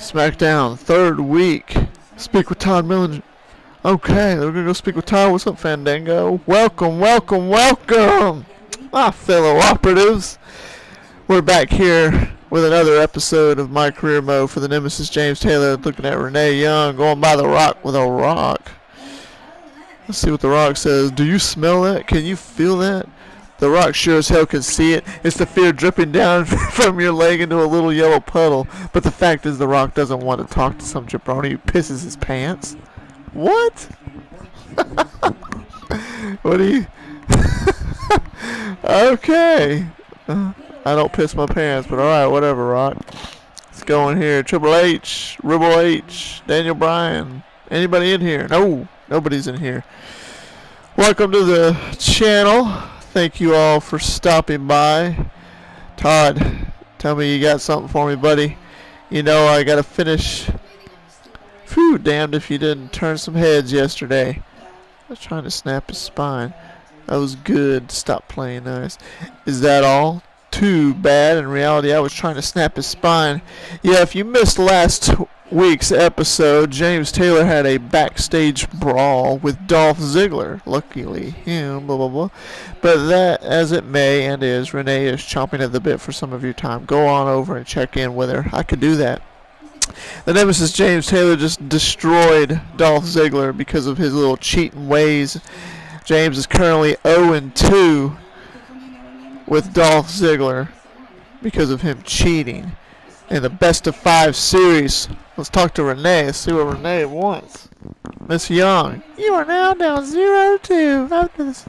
SmackDown, third week. Speak with Todd Millinger. Okay, we're gonna go speak with Todd. What's up, Fandango? Welcome, welcome, welcome, my fellow operatives. We're back here with another episode of My Career Mode for the Nemesis James Taylor. Looking at Renee Young going by the Rock with a rock. Let's see what the Rock says. Do you smell that? Can you feel that? The Rock sure as hell can see it. It's the fear dripping down from your leg into a little yellow puddle. But the fact is, the Rock doesn't want to talk to some jabroni who pisses his pants. What? What do you... Okay. I don't piss my pants, but alright, whatever, Rock. Let's go in here. Triple H, Ribble H, Daniel Bryan. Anybody in here? No, nobody's in here. Welcome to the channel. Thank you all for stopping by. Todd, tell me you got something for me, buddy. You know I gotta finish... Phew, damned if you didn't turn some heads yesterday. I was trying to snap his spine. That was good. Stop playing nice. Is that all? Too bad. In reality, I was trying to snap his spine. Yeah, if you missed last week's episode, James Taylor had a backstage brawl with Dolph Ziggler. Luckily him, blah, blah, blah. But that, as it may and is, Renee is chomping at the bit for some of your time. Go on over and check in with her. I could do that. The Nemesis James Taylor just destroyed Dolph Ziggler because of his little cheating ways. James is currently 0-2 with Dolph Ziggler because of him cheating in the best of 5 series. Let's talk to Renee. Let's see what Renee wants. Miss Young, you are now down 0-2 after this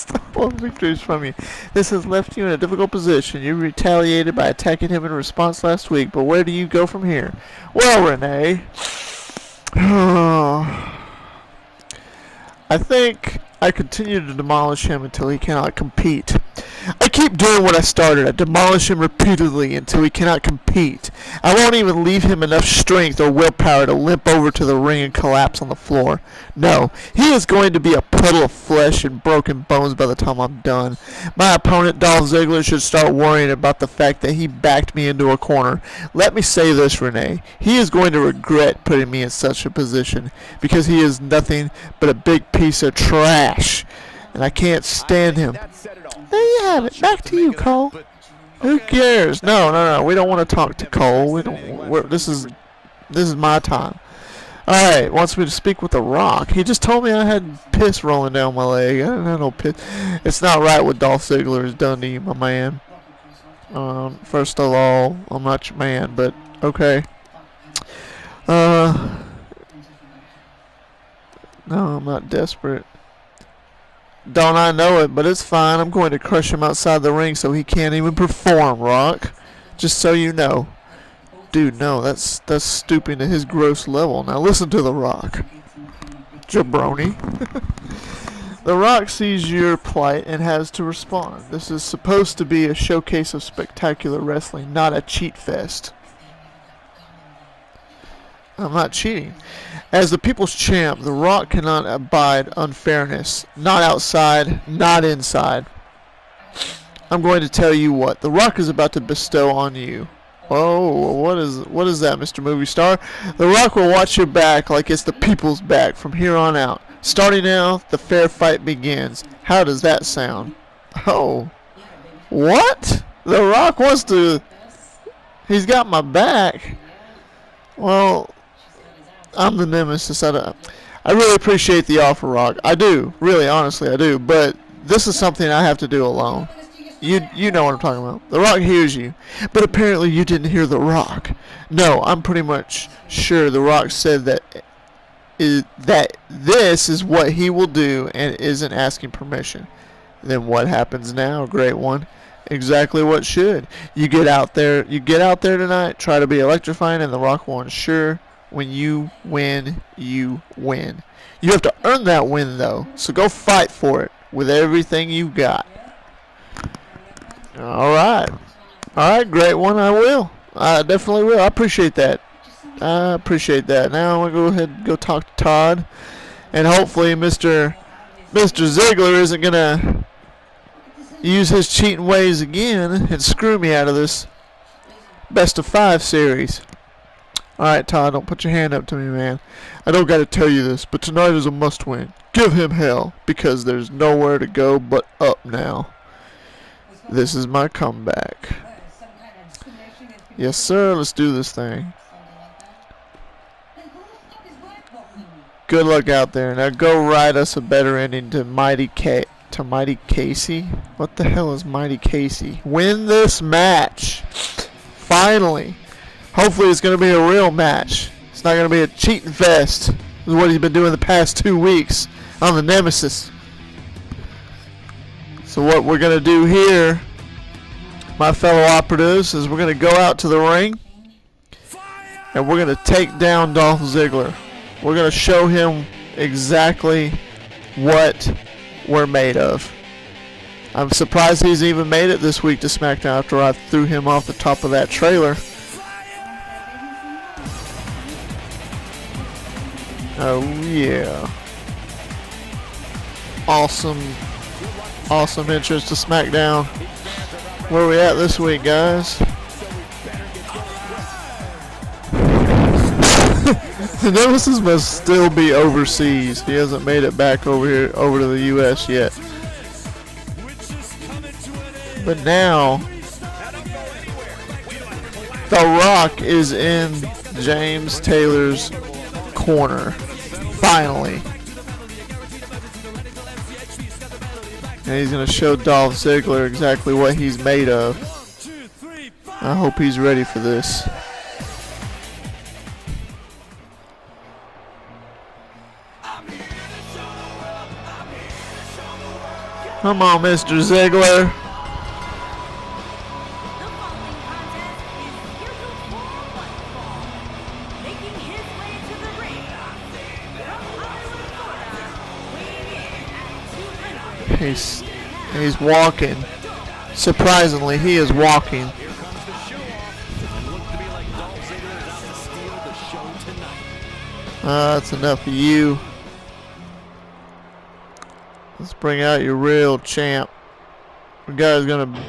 couple of victories from you. This has left you in a difficult position. You retaliated by attacking him in response last week, but where do you go from here? Well, Renee, I think I continue to demolish him until he cannot compete. I keep doing what I started. I demolish him repeatedly until he cannot compete. I won't even leave him enough strength or willpower to limp over to the ring and collapse on the floor. No, he is going to be a puddle of flesh and broken bones by the time I'm done. My opponent, Dolph Ziggler, should start worrying about the fact that he backed me into a corner. Let me say this, Renee. He is going to regret putting me in such a position because he is nothing but a big piece of trash. And I can't stand him. There you have it. Back to you, Cole. Who cares? No. We don't want to talk to Cole. We don't. This is my time. All right. Wants me to speak with the Rock. He just told me I had piss rolling down my leg. I didn't have no piss. It's not right what Dolph Ziggler has done to you, my man. First of all, I'm not your man, but okay. No, I'm not desperate. Don't I know it, but it's fine. I'm going to crush him outside the ring so he can't even perform, Rock. Just so you know. Dude, no, that's stooping to his gross level. Now listen to the Rock. Jabroni. The Rock sees your plight and has to respond. This is supposed to be a showcase of spectacular wrestling, not a cheat fest. I'm not cheating. As the people's champ, The Rock cannot abide unfairness. Not outside, not inside. I'm going to tell you what The Rock is about to bestow on you. Oh, what is that, Mr. Movie Star? The Rock will watch your back like it's the people's back from here on out. Starting now, the fair fight begins. How does that sound? Oh. What? The Rock wants to... He's got my back. Well... I'm the Nemesis. I really appreciate the offer, Rock. I do. Really, honestly, I do. But this is something I have to do alone. You know what I'm talking about. The Rock hears you. But apparently you didn't hear The Rock. No, I'm pretty much sure The Rock said that this is what he will do and isn't asking permission. Then what happens now, great one? Exactly what should. You get out there tonight, try to be electrifying, and The Rock will ensure when you win, you win. You have to earn that win, though. So go fight for it with everything you got. All right, great one. I will. I definitely will. I appreciate that. Now I'm gonna go ahead and go talk to Todd, and hopefully Mr. Ziggler isn't gonna use his cheating ways again and screw me out of this best of 5 series. Alright, Todd, don't put your hand up to me, man. I don't gotta tell you this, but tonight is a must-win. Give him hell, because there's nowhere to go but up now. This is my comeback. Yes, sir, let's do this thing. Good luck out there. Now go write us a better ending to Mighty Casey. What the hell is Mighty Casey? Win this match. Finally. Hopefully it's going to be a real match. It's not going to be a cheating fest. This is what he's been doing the past 2 weeks on the Nemesis. So what we're going to do here, my fellow operatives, is we're going to go out to the ring and we're going to take down Dolph Ziggler. We're going to show him exactly what we're made of. I'm surprised he's even made it this week to SmackDown after I threw him off the top of that trailer. Oh yeah. Awesome entrance to SmackDown. Where are we at this week, guys? The Nemesis must still be overseas. He hasn't made it back over here, over to the U.S. yet. But now, The Rock is in James Taylor's corner. Finally. And he's going to show Dolph Ziggler exactly what he's made of. I hope he's ready for this. Come on, Mr. Ziggler. He's walking. Surprisingly, he is walking. That's enough of you. Let's bring out your real champ. The guy's gonna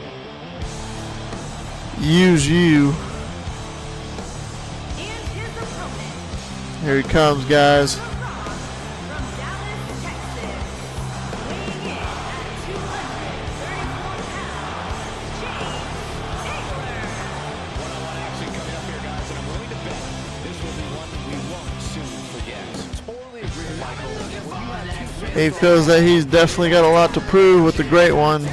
use you. Here he comes, guys. He feels that he's definitely got a lot to prove with the Great One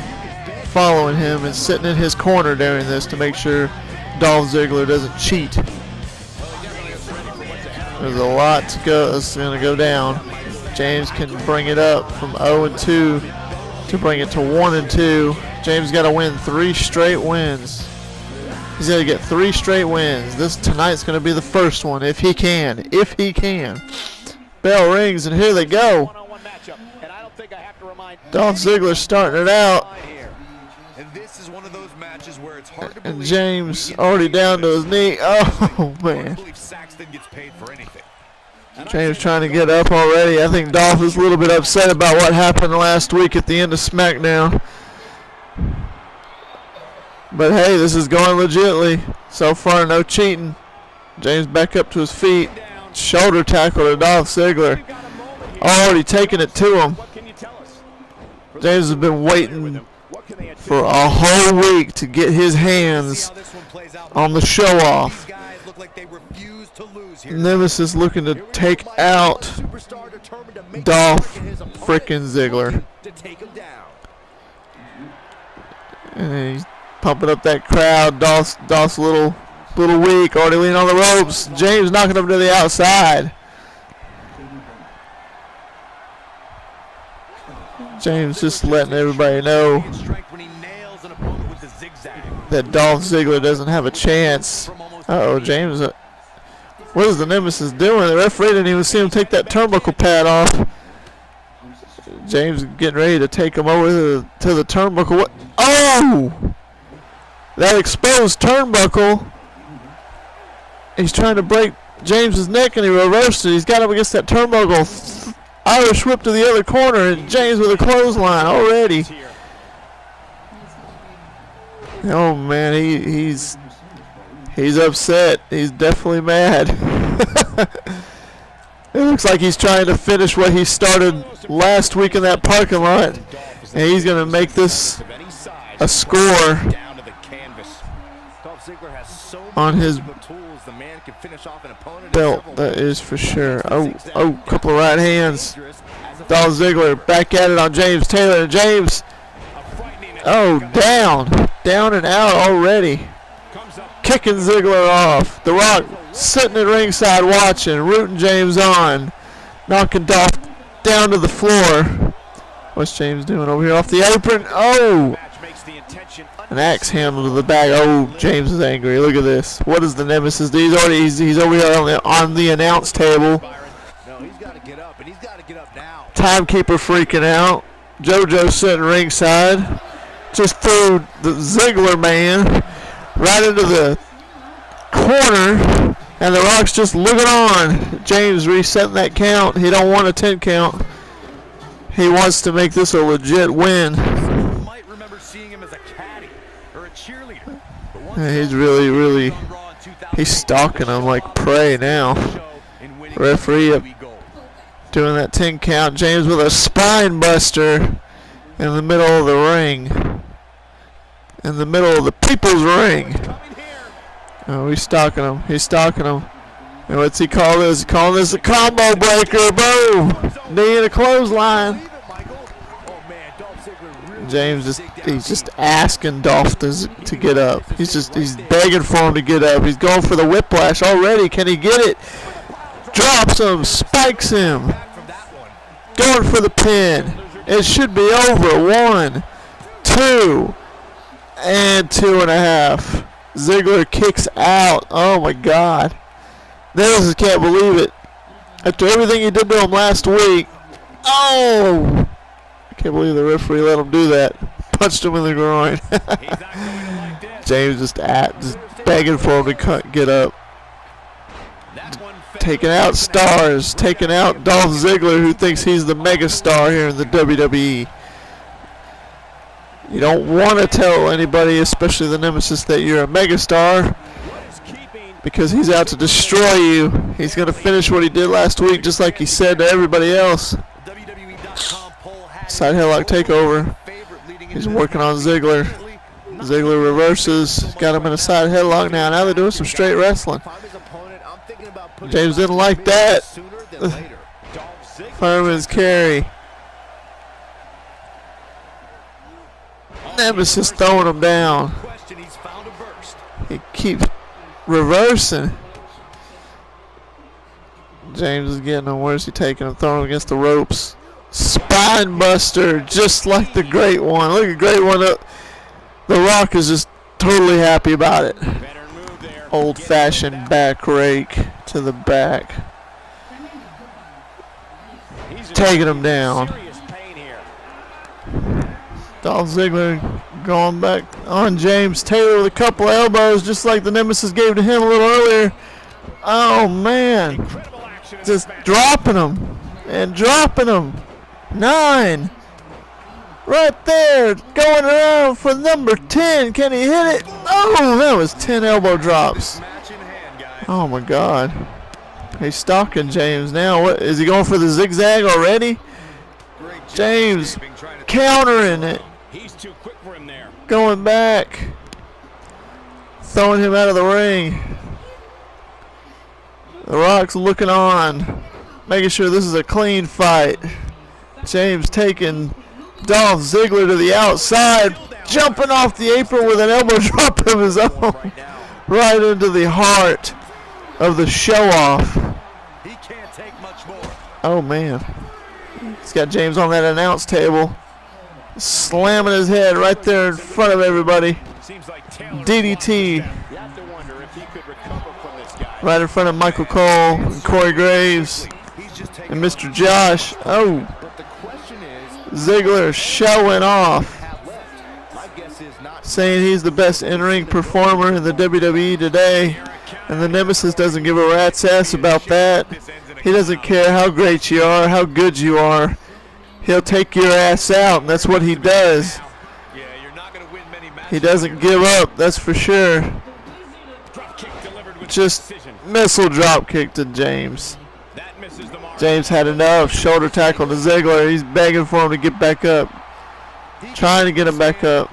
following him and sitting in his corner during this to make sure Dolph Ziggler doesn't cheat. There's a lot to go. It's going to go down. James can bring it up from 0-2 to bring it to 1-2. James got to win 3 straight wins. He's got to get 3 straight wins. Tonight's going to be the first one if he can. If he can. Bell rings and here they go. Dolph Ziggler starting it out. And James already down to his knee. Oh, man. James trying to get up already. I think Dolph is a little bit upset about what happened last week at the end of SmackDown. But hey, this is going legitly. So far, no cheating. James back up to his feet. Shoulder tackle to Dolph Ziggler. Already taking it to him. James has been waiting for a whole week to get his hands on the show off. Nemesis looking to take out Dolph frickin' Ziggler. And he's pumping up that crowd. Dolph's a little weak, already leaning on the ropes. James knocking him to the outside. James just letting everybody know that Dolph Ziggler doesn't have a chance. Uh-oh, James. What is the Nemesis doing? The referee didn't even see him take that turnbuckle pad off. James getting ready to take him over to the turnbuckle. What? Oh! That exposed turnbuckle. He's trying to break James's neck and he reversed it. He's got him against that turnbuckle. Irish whip to the other corner and James with a clothesline already. Oh man, he's He's upset. He's definitely mad. It looks like he's trying to finish what he started last week in that parking lot. And he's going to make this a score on his belt. That is for sure. Oh, couple of right hands. Dolph Ziggler back at it on James Taylor. James, down and out already. Kicking Ziggler off. The Rock sitting at ringside watching, rooting James on, knocking Dolph down to the floor. What's James doing over here off the apron? Oh! An axe handle to the back. Oh, James is angry. Look at this. What does the Nemesis do? He's over here on the announce table. Timekeeper freaking out. JoJo sitting ringside. Just threw the Ziggler man right into the corner, and the Rock's just looking on. James resetting that count. He don't want a 10 count. He wants to make this a legit win. He's really he's stalking him like prey now. Referee up doing that 10 count. James with a spine buster in the middle of the ring. In the middle of the people's ring. Oh, he's stalking him. He's stalking him. And what's he call this? He's calling this a combo breaker. Boom! Knee and a clothesline. James he's just asking Dolph to get up. He's begging for him to get up. He's going for the whiplash already. Can he get it? Drops him, spikes him. Going for the pin. It should be over. 1, 2, and 2.5. Ziggler kicks out. Oh my God. Nemesis can't believe it. After everything he did to him last week. Oh! I can't believe the referee let him do that. Punched him in the groin. James just begging for him to get up. Taking out stars. Taking out Dolph Ziggler, who thinks he's the mega star here in the WWE. You don't want to tell anybody, especially the Nemesis, that you're a megastar, because he's out to destroy you. He's going to finish what he did last week, just like he said to everybody else. Side headlock takeover. He's working on Ziggler. Ziggler reverses. Got him in a side headlock now. Now they're doing some straight wrestling. James didn't like that. Fireman's carry. Nemesis throwing him down. He keeps reversing. James is getting him. Where's he taking him? Throwing him against the ropes. Spine buster, just like the Great One. Look at Great One up. The Rock is just totally happy about it. Old-fashioned back rake to the back. Taking him down. Dolph Ziggler going back on James Taylor with a couple of elbows, just like the Nemesis gave to him a little earlier. Oh, man. Just dropping him and dropping him. 9. Right there. Going around for number 10. Can he hit it? Oh, that was 10 elbow drops. Oh, my God. He's stalking James now. What is he going for the zigzag already? James countering it. Going back. Throwing him out of the ring. The Rock's looking on. Making sure this is a clean fight. James taking Dolph Ziggler to the outside. Jumping off the apron with an elbow drop of his own. Right into the heart of the show-off. Oh, man. He's got James on that announce table. Slamming his head right there in front of everybody. DDT. Right in front of Michael Cole and Corey Graves and Mr. Josh. Oh. Ziggler showing off. Saying he's the best in-ring performer in the WWE today. And the Nemesis doesn't give a rat's ass about that. He doesn't care how great you are, how good you are. He'll take your ass out, and that's what he does. He doesn't give up, that's for sure. just missile drop kick to James. James had enough. Shoulder tackle to Ziggler. He's begging for him to get back up. Trying to get him back up.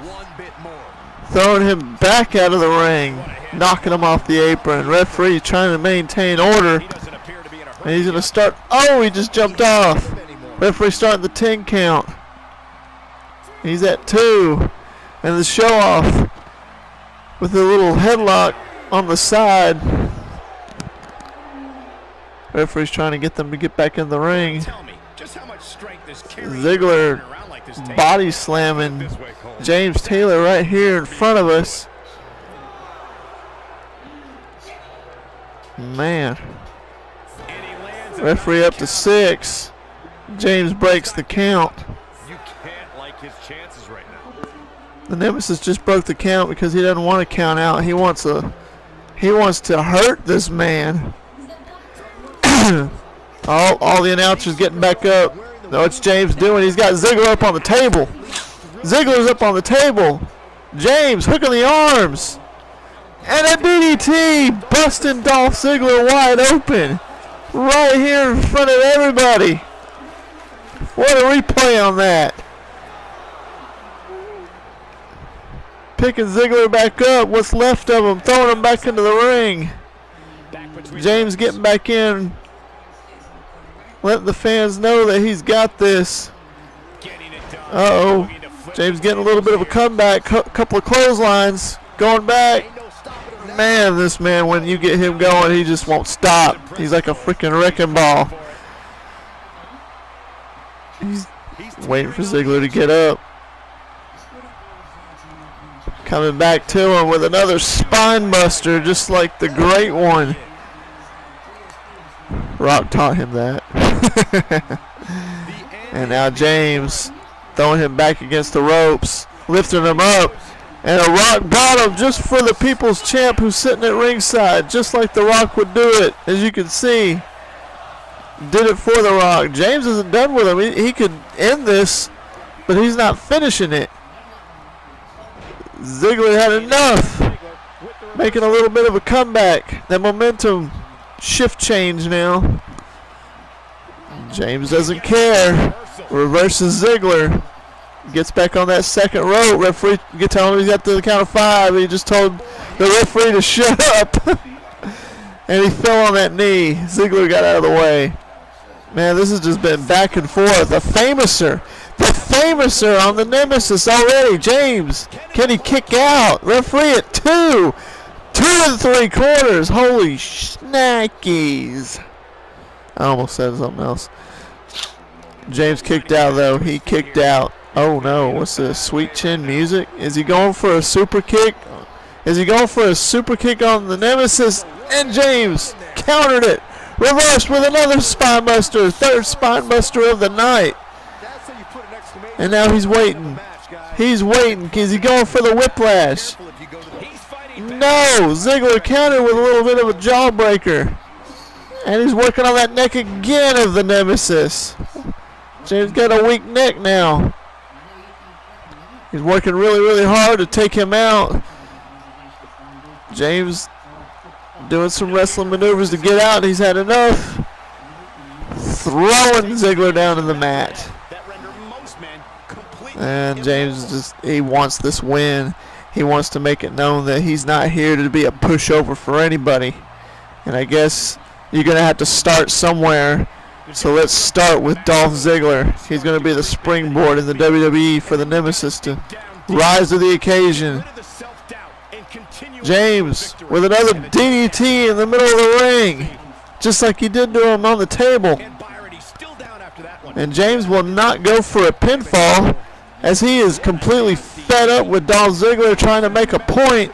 Throwing him back out of the ring. Knocking him off the apron. Referee trying to maintain order. And he's going to start. Oh, he just jumped off. Referee starting the 10 count. He's at 2. And the show off with a little headlock on the side. Referee's trying to get them to get back in the ring. Ziggler body slamming James Taylor right here in front of us. Man. Referee up to 6. James breaks the count. The Nemesis just broke the count because he doesn't want to count out. He wants to hurt this man. all the announcers getting back up. No, what's James doing? He's got Ziggler up on the table. Ziggler's up on the table. James hooking the arms. And a DDT busting Dolph Ziggler wide open. Right here in front of everybody. What a replay on that. Picking Ziggler back up. What's left of him. Throwing him back into the ring. James getting back in. Letting the fans know that he's got this. Uh-oh. James getting a little bit of a comeback. Couple of clotheslines. Going back. Man, this man, when you get him going, he just won't stop. He's like a freaking wrecking ball. He's waiting for Ziggler to get up. Coming back to him with another spine buster, just like the great one. Rock taught him that. And now James throwing him back against the ropes, lifting him up. And a rock bottom just for the people's champ who's sitting at ringside, just like The Rock would do it, as you can see. Did it for The Rock. James isn't done with him. He could end this, but he's not finishing it. Ziggler had enough. Making a little bit of a comeback. That momentum shift change now. James doesn't care. Reverses Ziggler. Gets back on that second rope. Referee telling him he's got to the count of 5. He just told the referee to shut up. And he fell on that knee. Ziggler got out of the way. Man, this has just been back and forth. The famouser on the Nemesis already. James, can he kick out? Referee at 2. 2 3/4. Holy snackies. I almost said something else. James kicked out, though. He kicked out. Oh no, what's this? Sweet chin music? Is he going for a super kick? Is he going for a super kick on the Nemesis? And James countered it. Reversed with another spine buster. 3rd spine buster of the night. And now he's waiting. He's waiting. Is he going for the whiplash? No! Ziggler countered with a little bit of a jawbreaker. And he's working on that neck again of the Nemesis. James got a weak neck now. He's working really, really hard to take him out. James doing some wrestling maneuvers to get out. He's had enough. Throwing Ziggler down to the mat. And James he wants this win. He wants to make it known that he's not here to be a pushover for anybody. And I guess you're going to have to start somewhere. So let's start with Dolph Ziggler. He's going to be the springboard in the WWE for the Nemesis to rise to the occasion. James with another DDT in the middle of the ring, just like he did to him on the table. And James will not go for a pinfall, as he is completely fed up with Dolph Ziggler trying to make a point.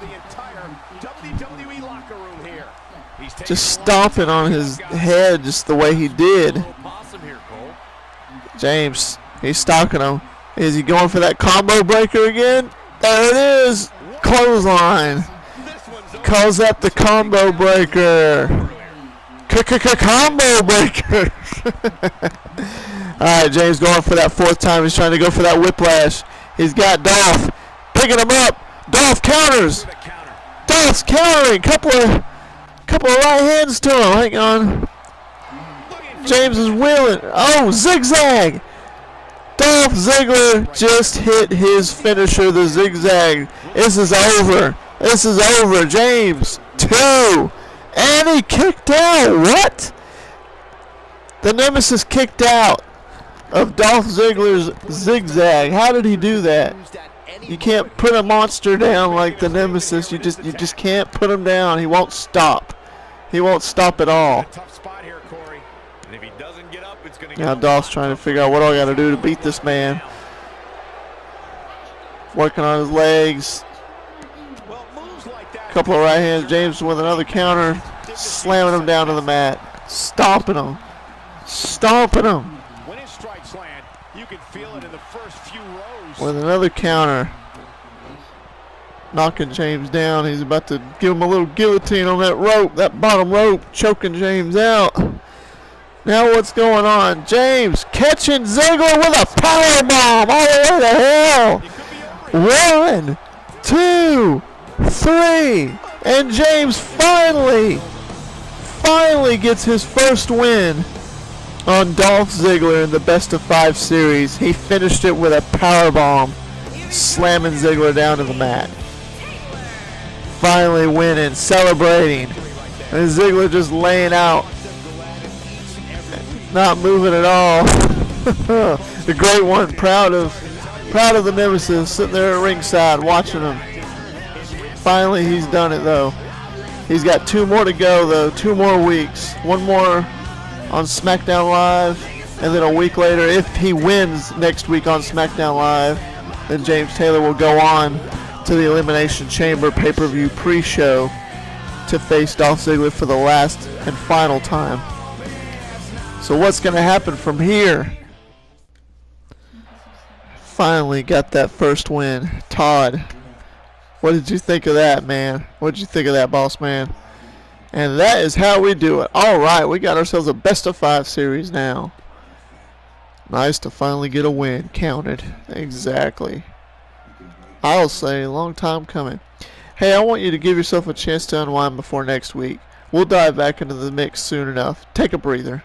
Just stomping on his head just the way he did. James, he's stalking him. Is he going for that combo breaker again? There it is. Clothesline. Calls that the combo breaker. Combo breaker. All right, James going for that 4th time. He's trying to go for that whiplash. He's got Dolph picking him up. Dolph counters. Dolph's countering. Couple Couple of right hands to him. Hang on. James is wheeling. Oh, zigzag. Dolph Ziggler just hit his finisher, the zigzag. This is over. This is over. James, 2. And he kicked out. What? The Nemesis kicked out of Dolph Ziggler's zigzag. How did he do that? You can't put a monster down like the Nemesis. You just can't put him down. He won't stop. He won't stop at all. Now Dolph's trying to figure out what do I got to do to beat this man. Working on his legs. Couple of right hands. James with another counter. Slamming him down to the mat. Stomping him. Stomping him. When his strikes land, you can feel it in the first few rows. With another counter. Knocking James down. He's about to give him a little guillotine on that rope. That bottom rope. Choking James out. Now what's going on? James catching Ziggler with a power bomb all the way to hell. 1, 2, 3, and James finally gets his first win on Dolph Ziggler in the Best of 5 series. He finished it with a power bomb, slamming Ziggler down to the mat. Finally winning, celebrating, and Ziggler just laying out. Not moving at all. The great one, proud of the Nemesis, sitting there at ringside watching him. Finally, he's done it though. He's got 2 more to go though, 2 more weeks. 1 more on SmackDown Live, and then a week later, if he wins next week on SmackDown Live, then James Taylor will go on to the Elimination Chamber pay-per-view pre-show to face Dolph Ziggler for the last and final time. So what's going to happen from here? Finally got that first win. Todd, what did you think of that, man? What did you think of that, boss man? And that is how we do it. All right, we got ourselves a Best of 5 series now. Nice to finally get a win counted. Exactly. I'll say, long time coming. Hey, I want you to give yourself a chance to unwind before next week. We'll dive back into the mix soon enough. Take a breather.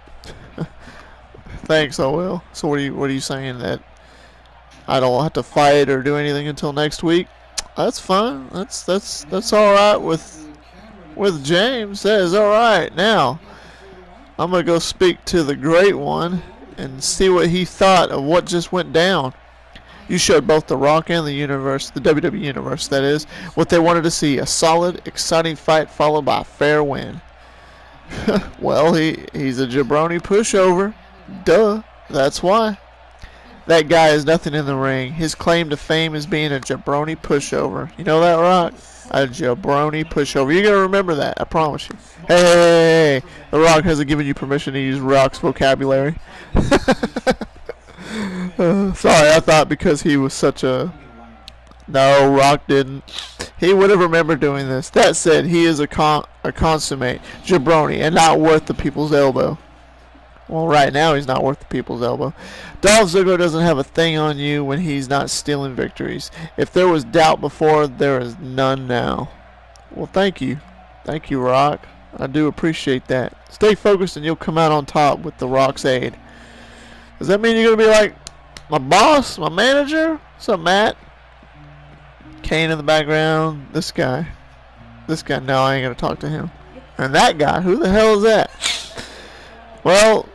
Thanks, I will. So what are you saying, that I don't have to fight or do anything until next week? That's fine. That's all right with James. That is all right. Now I'm gonna go speak to the great one and see what he thought of what just went down. You showed both The Rock and the universe, the WWE universe, that is, what they wanted to see: a solid, exciting fight followed by a fair win. Well, he's a jabroni pushover. Duh. That's why. That guy is nothing in the ring. His claim to fame is being a jabroni pushover. You know that, Rock? A jabroni pushover. You're going to remember that. I promise you. Hey, The Rock hasn't given you permission to use Rock's vocabulary. Sorry, I thought because he was such a... No, Rock didn't. He would have remembered doing this. That said, he is a consummate jabroni and not worth the people's elbow. Well, right now he's not worth the people's elbow. Dolph Ziggler doesn't have a thing on you when he's not stealing victories. If there was doubt before, there is none now. Well, thank you. Thank you, Rock. I do appreciate that. Stay focused and you'll come out on top with The Rock's aid. Does that mean you're going to be like my boss, my manager? What's up, Matt? Kane in the background. This guy. No, I ain't going to talk to him. And that guy. Who the hell is that? Well,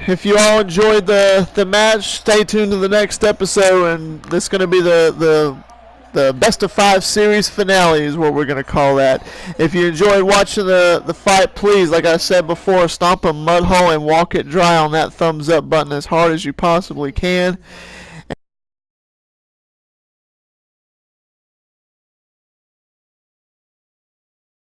if you all enjoyed the match, stay tuned to the next episode, and this is going to be the Best of 5 series finale is what we're going to call that. If you enjoyed watching the fight, please, like I said before, stomp a mud hole and walk it dry on that thumbs up button as hard as you possibly can.